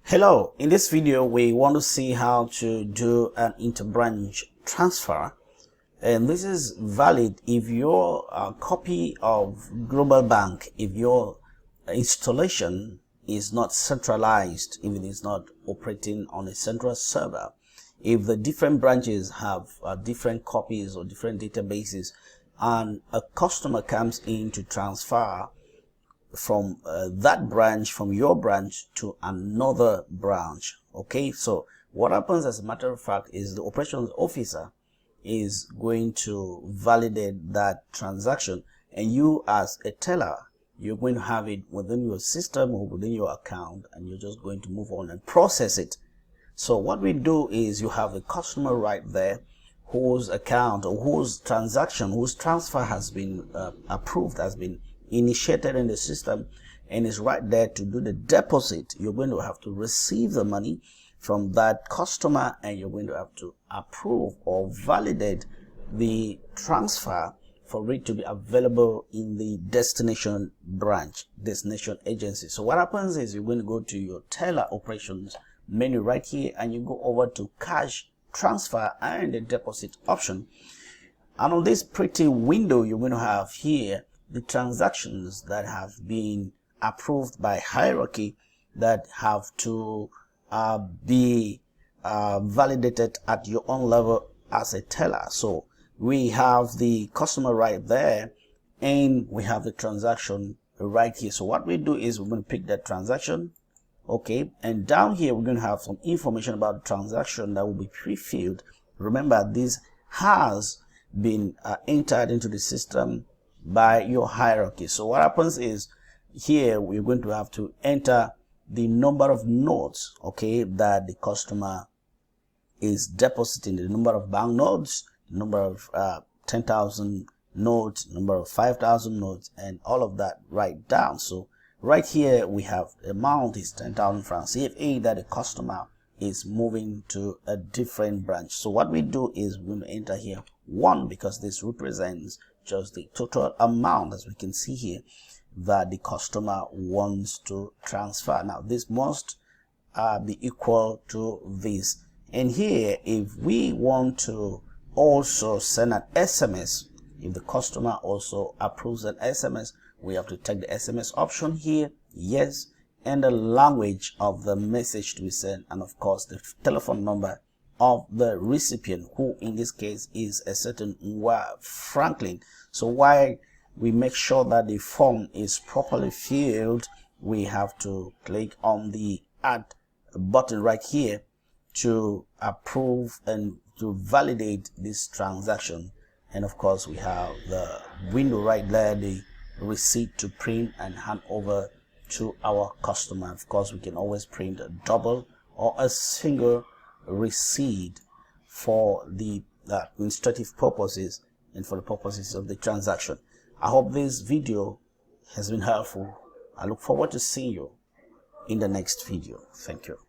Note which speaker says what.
Speaker 1: Hello, in this video we want to see how to do an interbranch transfer, and this is valid if your copy of Global Bank, if your installation is not centralized, if it is not operating on a central server, if the different branches have different copies or different databases, and a customer comes in to transfer from that branch, from your branch to another branch. Okay, so what happens as a matter of fact is the operations officer is going to validate that transaction, and you as a teller, you're going to have it within your system or within your account, and you're just going to move on and process it. So what we do is you have a customer right there whose account or whose transaction, whose transfer has been approved, has been initiated in the system, and is right there to do the deposit. You're going to have to receive the money from that customer, and you're going to have to approve or validate the transfer for it to be available in the destination branch, destination agency. So what happens is you're going to go to your teller operations menu right here, and you go over to cash transfer and the deposit option, and on this pretty window you're going to have here the transactions that have been approved by hierarchy that have to be validated at your own level as a teller. So we have the customer right there, and we have the transaction right here. So what we do is we're going to pick that transaction, okay, and down here we're going to have some information about the transaction that will be pre-filled. Remember, this has been entered into the system by your hierarchy. So what happens is here we're going to have to enter the number of notes, okay, that the customer is depositing, the number of bank notes, the number of 10,000 notes, number of 5,000 notes, and all of that right down. So right here we have the amount is 10,000 francs CFA that the customer is moving to a different branch. So what we do is we're going to enter here 1, because this represents just the total amount, as we can see here, that the customer wants to transfer. Now this must be equal to this. And here, if we want to also send an SMS, if the customer also approves an SMS, we have to take the SMS option here, yes, and the language of the message to be sent, and of course the telephone number of the recipient, who in this case is a certain Franklin. So while we make sure that the form is properly filled, we have to click on the add button right here to approve and to validate this transaction. And of course we have the window right there, the receipt to print and hand over to our customer. Of course we can always print a double or a single receipt for the administrative purposes and for the purposes of the transaction. I hope this video has been helpful. I look forward to seeing you in the next video. Thank you.